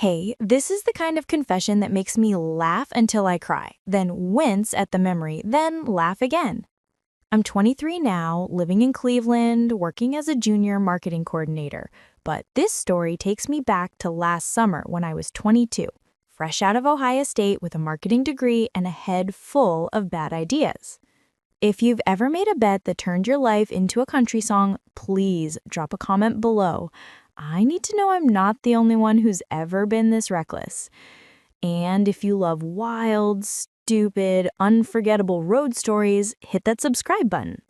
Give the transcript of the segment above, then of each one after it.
Hey, this is the kind of confession that makes me laugh until I cry, then wince at the memory, then laugh again. I'm 23 now, living in Cleveland, working as a junior marketing coordinator. But this story takes me back to last summer when I was 22, fresh out of Ohio State with a marketing degree and a head full of bad ideas. If you've ever made a bet that turned your life into a country song, please drop a comment below. I need to know I'm not the only one who's ever been this reckless. And if you love wild, stupid, unforgettable road stories, hit that subscribe button.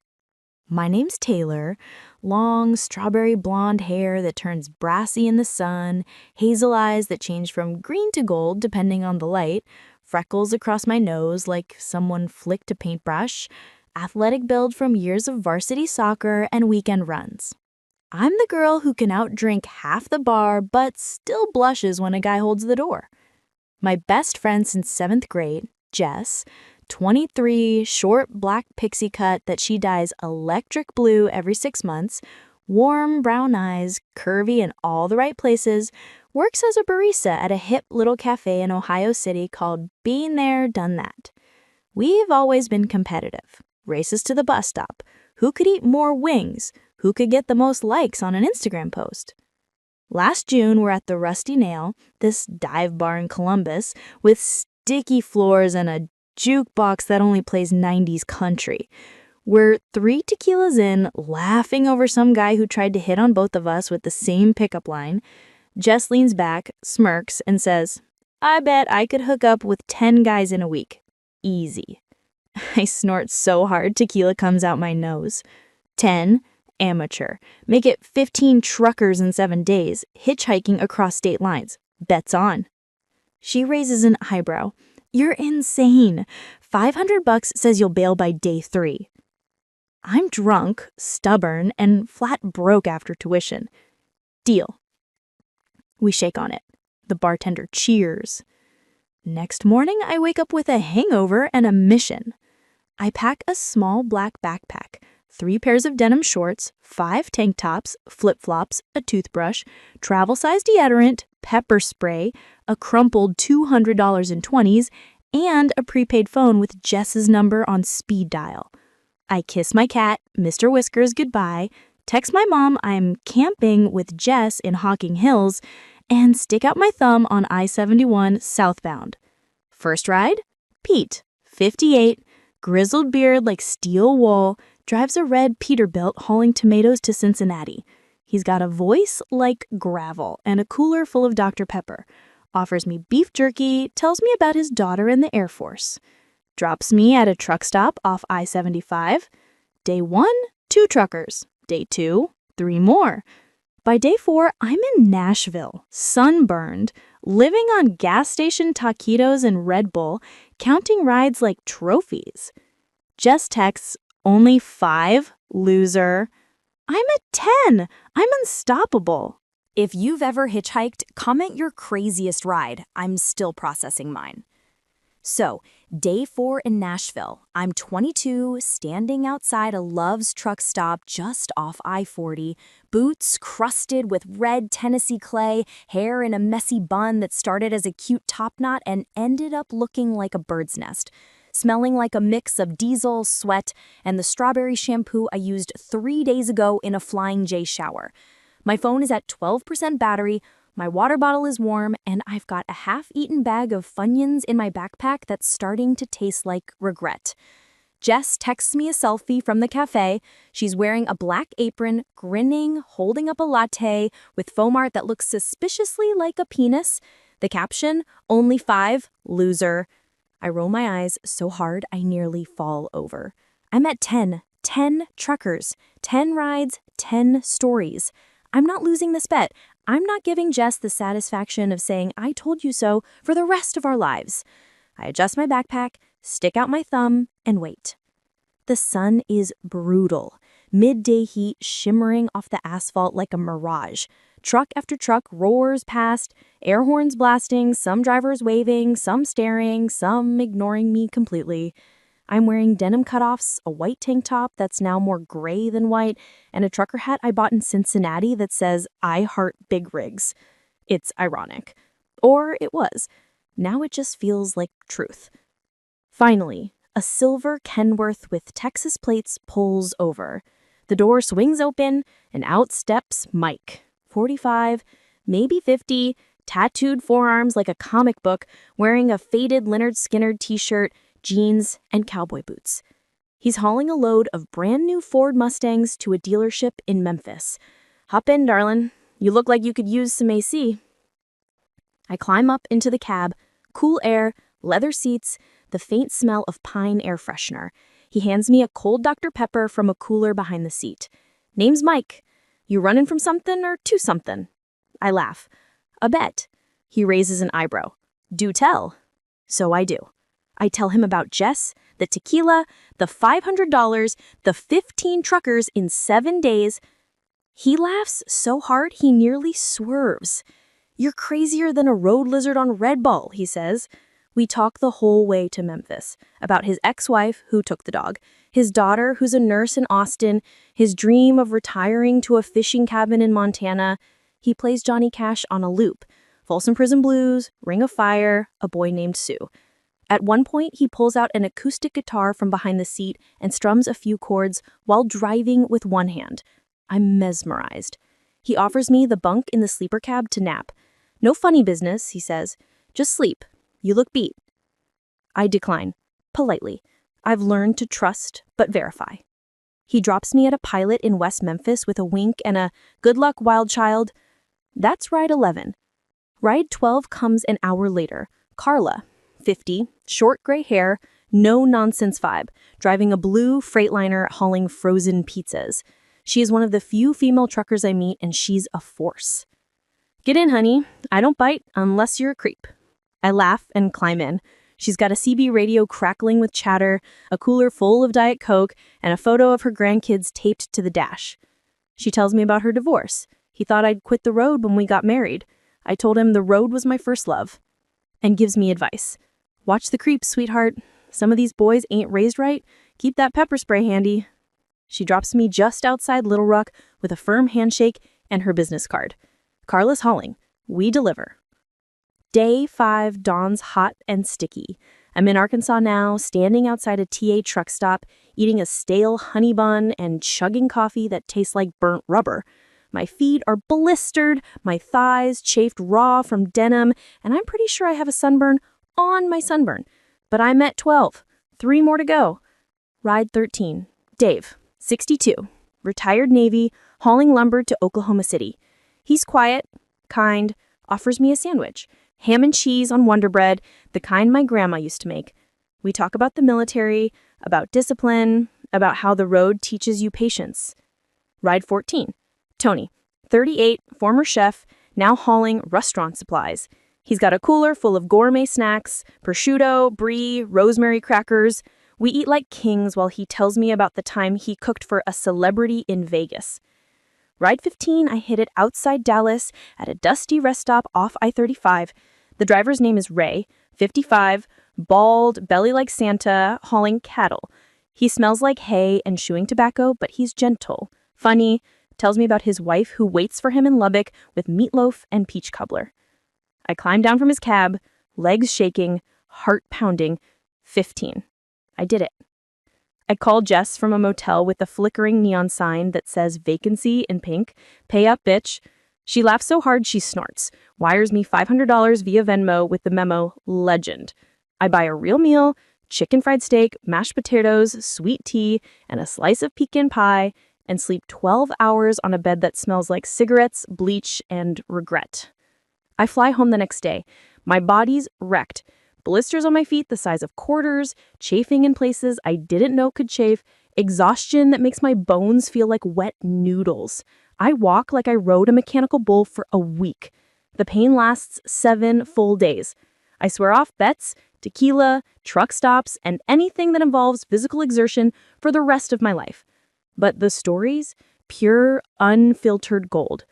My name's Taylor. Long, strawberry blonde hair that turns brassy in the sun, hazel eyes that change from green to gold depending on the light, freckles across my nose like someone flicked a paintbrush, athletic build from years of varsity soccer and weekend runs. I'm the girl who can outdrink half the bar but still blushes when a guy holds the door. My best friend since 7th grade, Jess, 23, short black pixie cut that she dyes electric blue every 6 months, warm brown eyes, curvy in all the right places, works as a barista at a hip little cafe in Ohio City called Been There, Done That. We've always been competitive. Races to the bus stop. Who could eat more wings? Who could get the most likes on an Instagram post? Last June, we're at the Rusty Nail, this dive bar in Columbus, with sticky floors and a jukebox that only plays 90s country. We're 3 tequilas in, laughing over some guy who tried to hit on both of us with the same pickup line. Jess leans back, smirks, and says, "I bet I could hook up with 10 guys in a week. Easy." I snort so hard tequila comes out my nose. 10. Amateur. Make it 15 truckers in 7 days, hitchhiking across state lines. Bets on. She raises an eyebrow. "You're insane. $500 says you'll bail by day 3. I'm drunk, stubborn, and flat broke after tuition. Deal. We shake on it. The bartender cheers. Next morning, I wake up with a hangover and a mission. I pack a small black backpack, 3 pairs of denim shorts, 5 tank tops, flip-flops, a toothbrush, travel-sized deodorant, pepper spray, a crumpled $200 in 20s, and a prepaid phone with Jess's number on speed dial. I kiss my cat, Mr. Whiskers, goodbye, text my mom I'm camping with Jess in Hocking Hills, and stick out my thumb on I-71 southbound. First ride? Pete, 58, grizzled beard like steel wool, drives a red Peterbilt hauling tomatoes to Cincinnati. He's got a voice like gravel and a cooler full of Dr. Pepper. Offers me beef jerky, tells me about his daughter in the Air Force. Drops me at a truck stop off I-75. Day 1, 2 truckers. Day 2, 3 more. By day 4, I'm in Nashville, sunburned, living on gas station taquitos and Red Bull, counting rides like trophies. Jess texts, "Only 5, loser." I'm at 10. I'm unstoppable. If you've ever hitchhiked, comment your craziest ride. I'm still processing mine. So, day 4 in Nashville. I'm 22, standing outside a Love's truck stop just off I-40, boots crusted with red Tennessee clay, hair in a messy bun that started as a cute top knot and ended up looking like a bird's nest, smelling like a mix of diesel, sweat, and the strawberry shampoo I used 3 days ago in a Flying J shower. My phone is at 12% battery, my water bottle is warm, and I've got a half-eaten bag of Funyuns in my backpack that's starting to taste like regret. Jess texts me a selfie from the cafe. She's wearing a black apron, grinning, holding up a latte with foam art that looks suspiciously like a penis. The caption, "Only 5, loser." I roll my eyes so hard I nearly fall over. I'm at 10 truckers, 10 rides, 10 stories. I'm not losing this bet. I'm not giving Jess the satisfaction of saying "I told you so" for the rest of our lives. I adjust my backpack, stick out my thumb, and wait. The sun is brutal. Midday heat shimmering off the asphalt like a mirage. Truck after truck roars past, air horns blasting, some drivers waving, some staring, some ignoring me completely. I'm wearing denim cutoffs, a white tank top that's now more gray than white, and a trucker hat I bought in Cincinnati that says "I heart big rigs." It's ironic. Or it was. Now it just feels like truth. Finally, a silver Kenworth with Texas plates pulls over. The door swings open, and out steps Mike, 45, maybe 50, tattooed forearms like a comic book, wearing a faded Lynyrd Skynyrd t-shirt, jeans, and cowboy boots. He's hauling a load of brand new Ford Mustangs to a dealership in Memphis. Hop in, darling. You look like you could use some AC. I climb up into the cab, cool air, leather seats, the faint smell of pine air freshener. He hands me a cold Dr. Pepper from a cooler behind the seat. Name's Mike. You running from something or to something? I laugh. A bet. He raises an eyebrow. Do tell. So I do. I tell him about Jess, the tequila, the $500, the 15 truckers in 7 days. He laughs so hard he nearly swerves. You're crazier than a road lizard on Red Bull, he says. We talk the whole way to Memphis, about his ex-wife who took the dog, his daughter who's a nurse in Austin, his dream of retiring to a fishing cabin in Montana. He plays Johnny Cash on a loop, Folsom Prison Blues, Ring of Fire, A Boy Named Sue. At one point, he pulls out an acoustic guitar from behind the seat and strums a few chords while driving with one hand. I'm mesmerized. He offers me the bunk in the sleeper cab to nap. No funny business, he says. Just sleep. You look beat. I decline, politely. I've learned to trust but verify. He drops me at a Pilot in West Memphis with a wink and a good luck, wild child. That's ride 11. Ride 12 comes an hour later. Carla, 50, short gray hair, no-nonsense vibe, driving a blue Freightliner hauling frozen pizzas. She is one of the few female truckers I meet, and she's a force. Get in, honey. I don't bite unless you're a creep. I laugh and climb in. She's got a CB radio crackling with chatter, a cooler full of Diet Coke, and a photo of her grandkids taped to the dash. She tells me about her divorce. He thought I'd quit the road when we got married. I told him the road was my first love. And gives me advice. Watch the creeps, sweetheart. Some of these boys ain't raised right. Keep that pepper spray handy. She drops me just outside Little Rock with a firm handshake and her business card. Carla's hauling. We deliver. Day 5 dawns hot and sticky. I'm in Arkansas now, standing outside a TA truck stop, eating a stale honey bun and chugging coffee that tastes like burnt rubber. My feet are blistered, my thighs chafed raw from denim, and I'm pretty sure I have a sunburn on my sunburn. But I'm at 12. 3 more to go. Ride 13. Dave, 62, retired Navy, hauling lumber to Oklahoma City. He's quiet, kind, offers me a sandwich. Ham and cheese on Wonder Bread, the kind my grandma used to make. We talk about the military, about discipline, about how the road teaches you patience. Ride 14. Tony, 38, former chef, now hauling restaurant supplies. He's got a cooler full of gourmet snacks, prosciutto, brie, rosemary crackers. We eat like kings while he tells me about the time he cooked for a celebrity in Vegas. Ride 15, I hit it outside Dallas at a dusty rest stop off I-35. The driver's name is Ray, 55, bald, belly like Santa, hauling cattle. He smells like hay and chewing tobacco, but he's gentle, funny, tells me about his wife who waits for him in Lubbock with meatloaf and peach cobbler. I climb down from his cab, legs shaking, heart pounding. 15. I did it. I call Jess from a motel with a flickering neon sign that says vacancy in pink. Pay up, bitch. She laughs so hard she snorts, wires me $500 via Venmo with the memo, legend. I buy a real meal, chicken fried steak, mashed potatoes, sweet tea, and a slice of pecan pie, and sleep 12 hours on a bed that smells like cigarettes, bleach, and regret. I fly home the next day. My body's wrecked. Blisters on my feet the size of quarters, chafing in places I didn't know could chafe, exhaustion that makes my bones feel like wet noodles. I walk like I rode a mechanical bull for a week. The pain lasts 7 full days. I swear off bets, tequila, truck stops, and anything that involves physical exertion for the rest of my life. But the stories? Pure, unfiltered gold.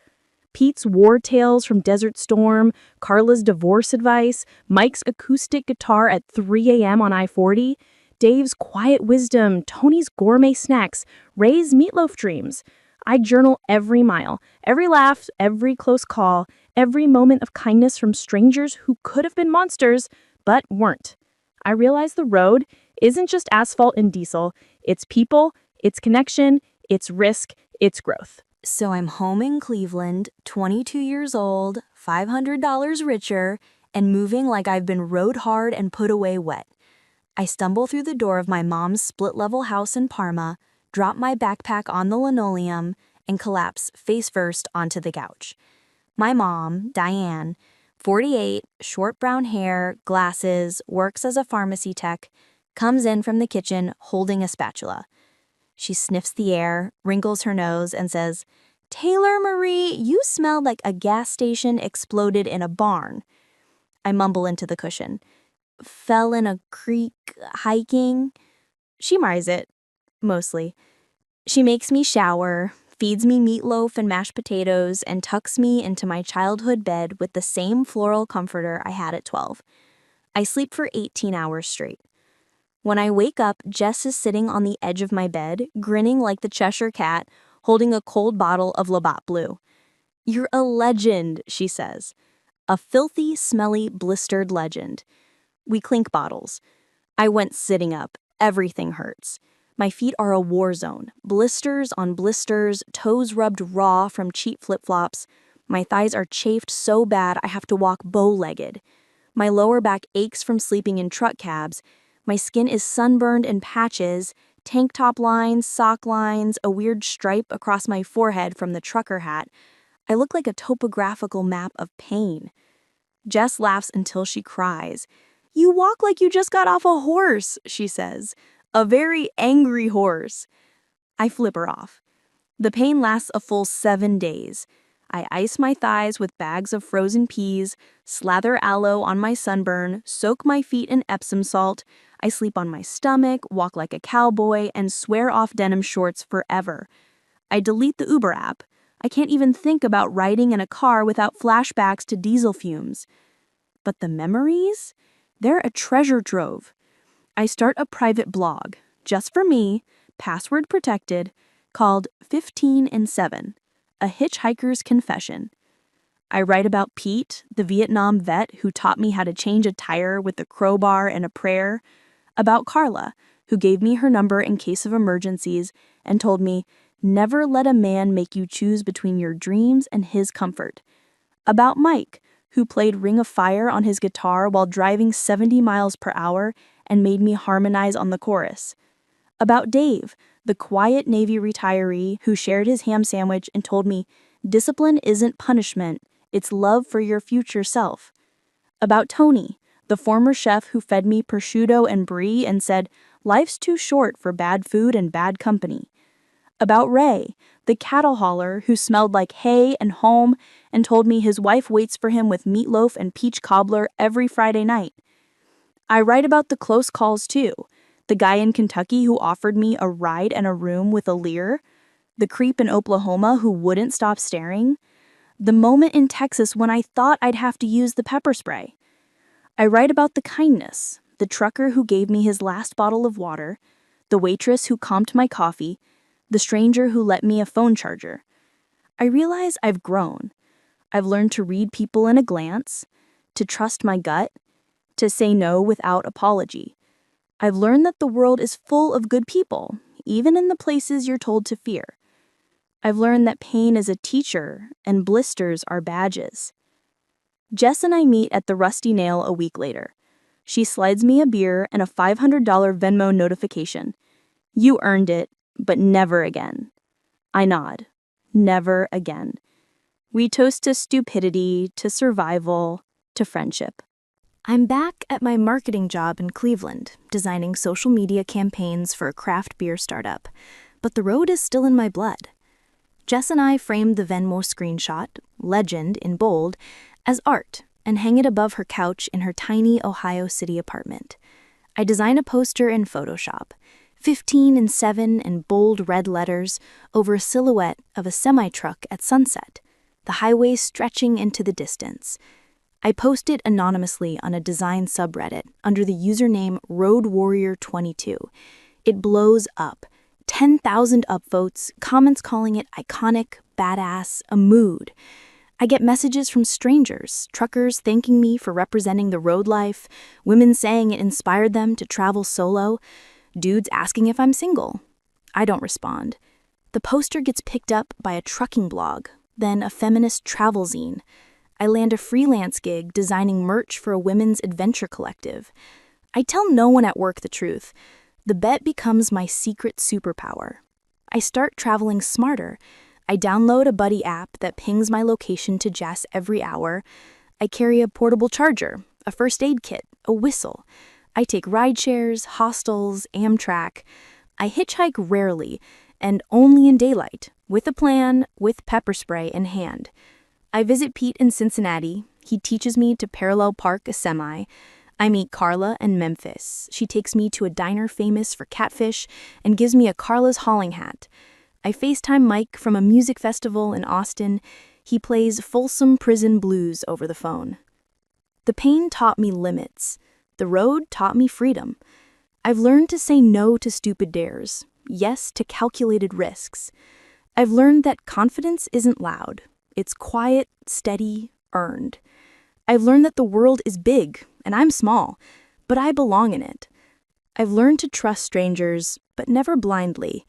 Pete's war tales from Desert Storm, Carla's divorce advice, Mike's acoustic guitar at 3 a.m. on I-40, Dave's quiet wisdom, Tony's gourmet snacks, Ray's meatloaf dreams. I journal every mile, every laugh, every close call, every moment of kindness from strangers who could have been monsters, but weren't. I realized the road isn't just asphalt and diesel, it's people, it's connection, it's risk, it's growth. So I'm home in Cleveland, 22 years old, $500 richer, and moving like I've been rode hard and put away wet. I stumble through the door of my mom's split-level house in Parma, drop my backpack on the linoleum, and collapse face first onto the couch. My mom, Diane, 48, short brown hair, glasses, works as a pharmacy tech, comes in from the kitchen holding a spatula. She sniffs the air, wrinkles her nose, and says, "Taylor Marie, you smell like a gas station exploded in a barn." I mumble into the cushion. "Fell in a creek hiking?" She marries it, mostly. She makes me shower, feeds me meatloaf and mashed potatoes, and tucks me into my childhood bed with the same floral comforter I had at 12. I sleep for 18 hours straight. When I wake up, Jess is sitting on the edge of my bed, grinning like the Cheshire Cat, holding a cold bottle of Labatt Blue. "You're a legend," she says. A filthy, smelly, blistered legend. We clink bottles. I went sitting up. Everything hurts. My feet are a war zone. Blisters on blisters, toes rubbed raw from cheap flip-flops. My thighs are chafed so bad I have to walk bow-legged. My lower back aches from sleeping in truck cabs. My skin is sunburned in patches, tank top lines, sock lines, a weird stripe across my forehead from the trucker hat. I look like a topographical map of pain. Jess laughs until she cries. "You walk like you just got off a horse," she says. "A very angry horse." I flip her off. The pain lasts a full 7 days. I ice my thighs with bags of frozen peas, slather aloe on my sunburn, soak my feet in Epsom salt. I sleep on my stomach, walk like a cowboy, and swear off denim shorts forever. I delete the Uber app. I can't even think about riding in a car without flashbacks to diesel fumes. But the memories? They're a treasure trove. I start a private blog, just for me, password protected, called 15 and 7, A Hitchhiker's Confession. I write about Pete, the Vietnam vet who taught me how to change a tire with a crowbar and a prayer, about Carla, who gave me her number in case of emergencies and told me, "Never let a man make you choose between your dreams and his comfort," about Mike, who played Ring of Fire on his guitar while driving 70 miles per hour and made me harmonize on the chorus, about Dave, the quiet Navy retiree who shared his ham sandwich and told me, "Discipline isn't punishment, it's love for your future self," about Tony, the former chef who fed me prosciutto and brie and said, "Life's too short for bad food and bad company," about Ray, the cattle hauler who smelled like hay and home and told me his wife waits for him with meatloaf and peach cobbler every Friday night. I write about the close calls too, the guy in Kentucky who offered me a ride and a room with a leer, the creep in Oklahoma who wouldn't stop staring, the moment in Texas when I thought I'd have to use the pepper spray. I write about the kindness, the trucker who gave me his last bottle of water, the waitress who comped my coffee, the stranger who lent me a phone charger. I realize I've grown. I've learned to read people in a glance, to trust my gut, to say no without apology. I've learned that the world is full of good people, even in the places you're told to fear. I've learned that pain is a teacher and blisters are badges. Jess and I meet at the Rusty Nail a week later. She slides me a beer and a $500 Venmo notification. "You earned it, but never again." I nod. Never again. We toast to stupidity, to survival, to friendship. I'm back at my marketing job in Cleveland, designing social media campaigns for a craft beer startup, but the road is still in my blood. Jess and I framed the Venmo screenshot, legend in bold, as art and hang it above her couch in her tiny Ohio City apartment. I design a poster in Photoshop, 15 and 7 in bold red letters over a silhouette of a semi-truck at sunset, the highway stretching into the distance. I post it anonymously on a design subreddit under the username RoadWarrior22. It blows up. 10,000 upvotes, comments calling it iconic, badass, a mood. I get messages from strangers, truckers thanking me for representing the road life, women saying it inspired them to travel solo, dudes asking if I'm single. I don't respond. The poster gets picked up by a trucking blog, then a feminist travel zine. I land a freelance gig designing merch for a women's adventure collective. I tell no one at work the truth. The bet becomes my secret superpower. I start traveling smarter. I download a buddy app that pings my location to Jess every hour. I carry a portable charger, a first aid kit, a whistle. I take ride shares, hostels, Amtrak. I hitchhike rarely, and only in daylight, with a plan, with pepper spray in hand. I visit Pete in Cincinnati. He teaches me to parallel park a semi. I meet Carla in Memphis. She takes me to a diner famous for catfish and gives me a Carla's hauling hat. I FaceTime Mike from a music festival in Austin. He plays Folsom Prison Blues over the phone. The pain taught me limits. The road taught me freedom. I've learned to say no to stupid dares, yes to calculated risks. I've learned that confidence isn't loud. It's quiet, steady, earned. I've learned that the world is big, and I'm small, but I belong in it. I've learned to trust strangers, but never blindly.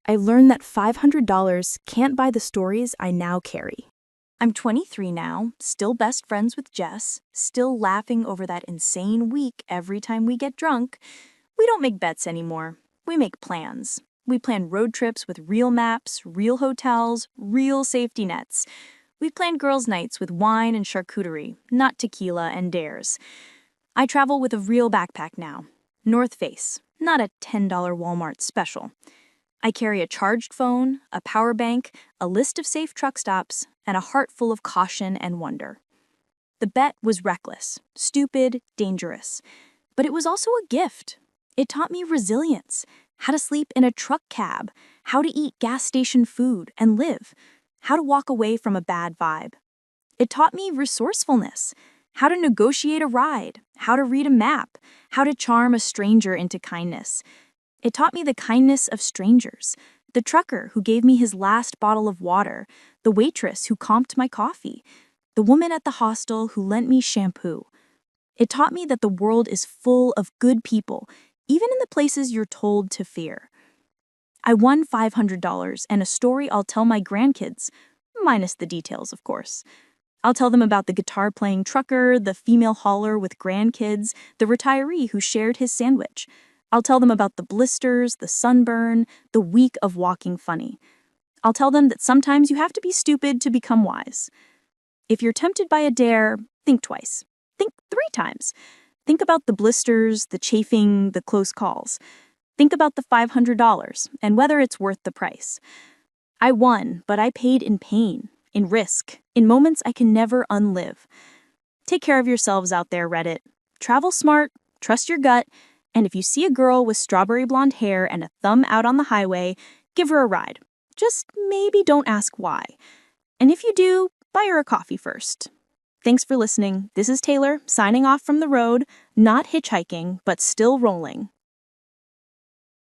I've learned that $500 can't buy the stories I now carry. I'm 23 now, still best friends with Jess, still laughing over that insane week every time we get drunk. We don't make bets anymore. We make plans. We plan road trips with real maps, real hotels, real safety nets. We plan girls' nights with wine and charcuterie, not tequila and dares. I travel with a real backpack now. North Face, not a $10 Walmart special. I carry a charged phone, a power bank, a list of safe truck stops, and a heart full of caution and wonder. The bet was reckless, stupid, dangerous. But it was also a gift. It taught me resilience, how to sleep in a truck cab, how to eat gas station food and live, how to walk away from a bad vibe. It taught me resourcefulness, how to negotiate a ride, how to read a map, how to charm a stranger into kindness. It taught me the kindness of strangers, the trucker who gave me his last bottle of water, the waitress who comped my coffee, the woman at the hostel who lent me shampoo. It taught me that the world is full of good people, even in the places you're told to fear. I won $500 and a story I'll tell my grandkids, minus the details, of course. I'll tell them about the guitar-playing trucker, the female hauler with grandkids, the retiree who shared his sandwich. I'll tell them about the blisters, the sunburn, the week of walking funny. I'll tell them that sometimes you have to be stupid to become wise. If you're tempted by a dare, think twice. Think 3 times. Think about the blisters, the chafing, the close calls. Think about the $500 and whether it's worth the price. I won, but I paid in pain, in risk, in moments I can never unlive. Take care of yourselves out there, Reddit. Travel smart, trust your gut, and if you see a girl with strawberry blonde hair and a thumb out on the highway, give her a ride. Just maybe don't ask why. And if you do, buy her a coffee first. Thanks for listening. This is Taylor, signing off from the road, not hitchhiking, but still rolling.